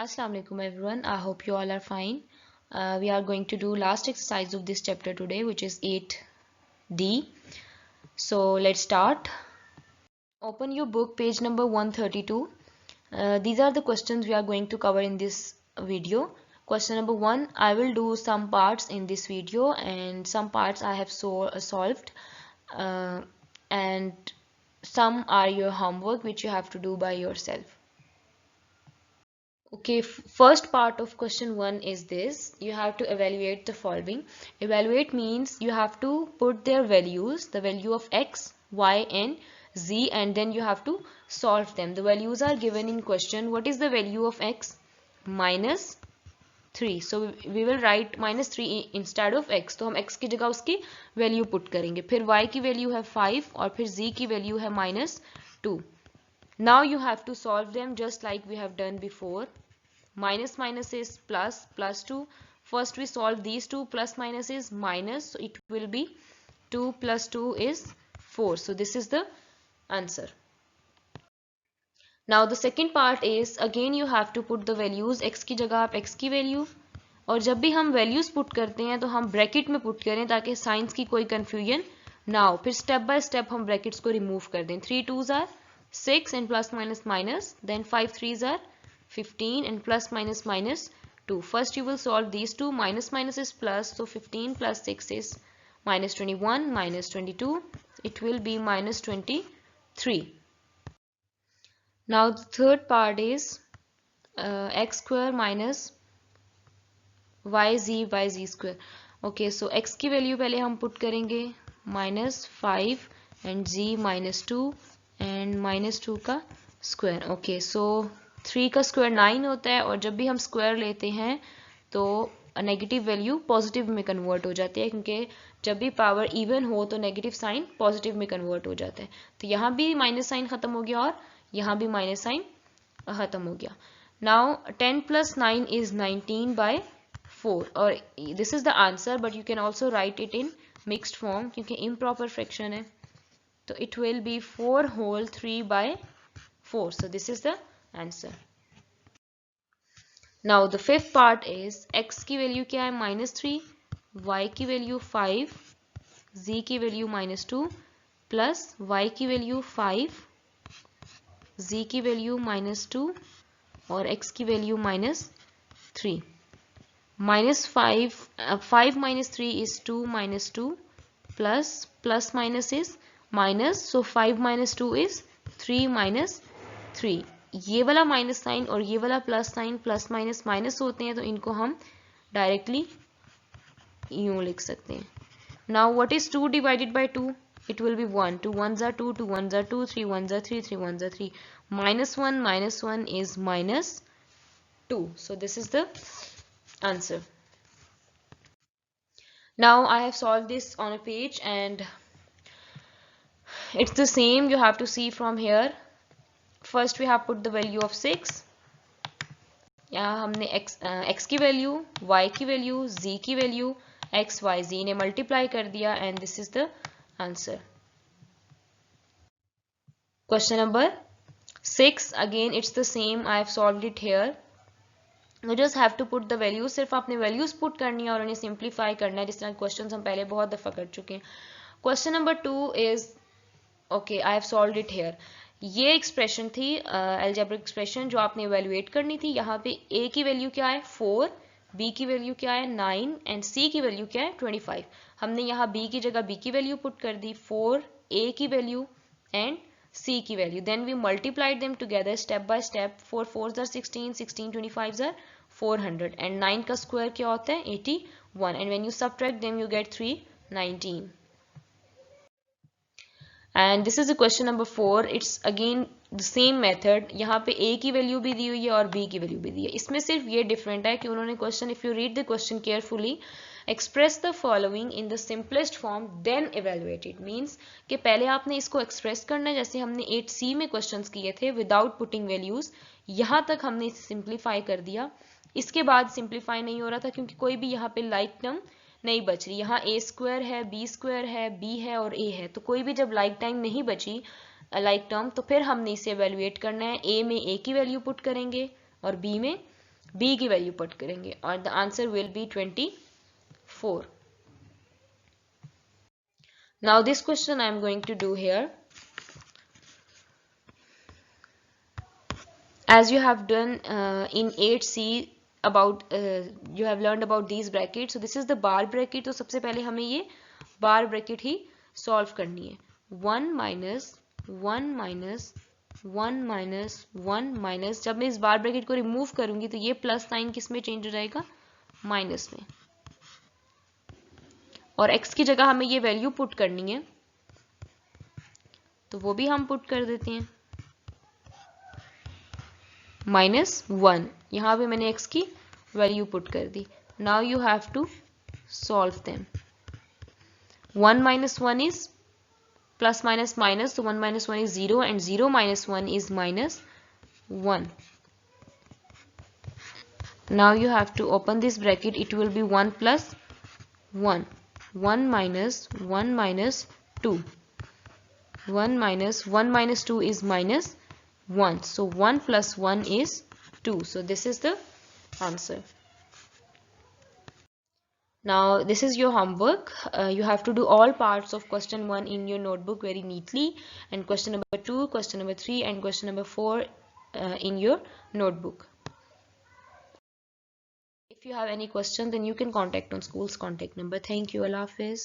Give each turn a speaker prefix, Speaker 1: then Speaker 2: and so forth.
Speaker 1: Assalamu alaikum everyone. I hope you all are fine. We are going to do last exercise of this chapter today, which is 8D. So let's start. Open your book, page number 132. These are the questions we are going to cover in this video. Question number 1, I will do some parts in this video and some parts I have solved, and some are your homework which you have to do by yourself. Okay, first part of question 1 is this. You have to evaluate the following. Evaluate means you have to put their values, the value of x, y, and z, and then you have to solve them. The values are given in question. What is the value of x? Minus 3. So we will write minus 3 instead of x. तो हम x की जगह उसकी value put करेंगे. फिर y की value है 5 और फिर z की value है minus 2. Now you have to solve them just like we have done before. Minus minus is plus, plus 2. First we solve these two, plus minus is minus, so it will be 2 plus 2 is 4. So this is the answer. Now the second part is, again you have to put the values. x की जगह आप x की value, और जब भी हम values put करते हैं तो हम ब्रैकेट में पुट करें ताकि साइंस की कोई कंफ्यूजन ना हो. फिर स्टेप बाय स्टेप हम ब्रैकेट्स को रिमूव कर दें. 3 2s are 6 and plus minus minus, then 5 3s are 15 and plus minus minus 2. First you will solve these two. Minus minus is plus, so 15 plus 6 is minus 21, minus 22. It will be minus 23. Now the third part is x square minus yz square. Okay, so x की value पहले हम put करेंगे minus 5 and z minus 2 and minus 2 का square. Okay, सो 3 का square 9 होता है, और जब भी हम स्क्वायर लेते हैं तो नेगेटिव वैल्यू पॉजिटिव में कन्वर्ट हो जाती है, क्योंकि जब भी पावर इवन हो तो नेगेटिव साइन पॉजिटिव में कन्वर्ट हो जाता है. तो यहाँ भी माइनस साइन खत्म हो गया और यहाँ भी माइनस साइन खत्म हो गया. नाउ 10 plus 9 is 19 by 4, और this is the answer, but you can also right it in mixed form क्योंकि इम्प्रॉपर फ्रैक्शन है. तो it will be 4 whole 3 by 4. So this is the answer. Now the fifth part is, x की value क्या है? minus 3, y की value 5, z की value minus 2, plus y की value 5, z की वैल्यू minus 2 और x की value minus 3. minus 5 minus 3 is 2 minus 2, plus minus is minus, so 5 minus 2 is 3 minus 3. ये वाला माइनस साइन और ये वाला plus sign, plus minus minus होते हैं, तो इनको हम डायरेक्टली यूं लिख सकते हैं. Now what is 2 divided by 2? It will be 1. 2 1s are 2, 2 1s are 2, 3 1s are 3, 3 1s are 3. minus 1 is minus 2. So this is the answer. Now I have solved this on a page and it's the same. You have to see from here. First we have put the value of 6. यहाँ हमने x की value, y की value, z की value, x y z ने multiply कर दिया, and this is the answer. Question number 6, again it's the same. I have solved it here. You just have to put the values. सिर्फ आपने values put करनी है और उन्हें simplify करना है, जिस तरह questions हम पहले बहुत दफ़ा कर चुके हैं. Question number 2 is, okay, I have solved it here. ये एक्सप्रेशन थी अलजेब्रिक एक्सप्रेशन जो आपने इवेल्युएट करनी थी. यहाँ पे a की वैल्यू क्या है? 4, b की वैल्यू क्या है? 9 एंड c की वैल्यू क्या है? 25. हमने यहाँ b की जगह b की वैल्यू पुट कर दी, 4 a की वैल्यू एंड c की value. Then we multiplied them together step by step. 4 4s are 16, 16 25s are 400, and 9 का स्क्वायर क्या होता है? 81, and when you subtract them you get 319. And this is the question number 4. It's again the same method. यहाँ पे a की value भी दी हुई है और b की वैल्यू भी दी है. इसमें सिर्फ ये डिफरेंट है कि उन्होंने question, if you read the question carefully, express the following in the simplest form then evaluate it. Means कि पहले आपने इसको एक्सप्रेस करना है, जैसे हमने 8C में क्वेश्चंस किए थे विदाउट पुटिंग वैल्यूज. यहाँ तक हमने इसे सिंप्लीफाई कर दिया. इसके बाद सिंप्लीफाई नहीं हो रहा था क्योंकि कोई भी यहाँ पे लाइक टर्म नहीं बच रही. यहाँ a स्क्वायर है, b स्क्वायर है, b है और a है, तो कोई भी जब लाइक टाइम नहीं बची लाइक टर्म, तो फिर हमने इसे एवेल्युएट करना है. a में a की वैल्यू पुट करेंगे और b में b की वैल्यू पुट करेंगे और the answer will be 24. Now this question I am going to do here. As you have done in 8C about you have learned about these brackets. So this is the bar bracket. तो सबसे पहले हमें ये bar bracket ही solve करनी है. 1 minus 1 minus 1 minus 1 minus, जब मैं इस bar bracket को remove करूंगी तो ये प्लस साइन किस में चेंज हो जाएगा, माइनस में, और x की जगह हमें ये वैल्यू पुट करनी है तो वो भी हम पुट कर देते हैं. -1, यहाँ पे मैंने x की वैल्यू पुट कर दी. Now you have to solve them. 1 minus 1 is plus minus minus, so 1 minus 1 is 0 and 0 minus 1 is -1. Now you have to open this bracket. It will be 1 plus 1. 1 minus 1 minus 2. 1 minus 1 minus 2 is -1. So 1 plus 1 is 2. So this is the answer. Now this is your homework. You have to do all parts of question 1 in your notebook very neatly, and question number 2, question number 3 and question number 4 in your notebook. If you have any question, then you can contact on school's contact number. Thank you. Allah Hafiz.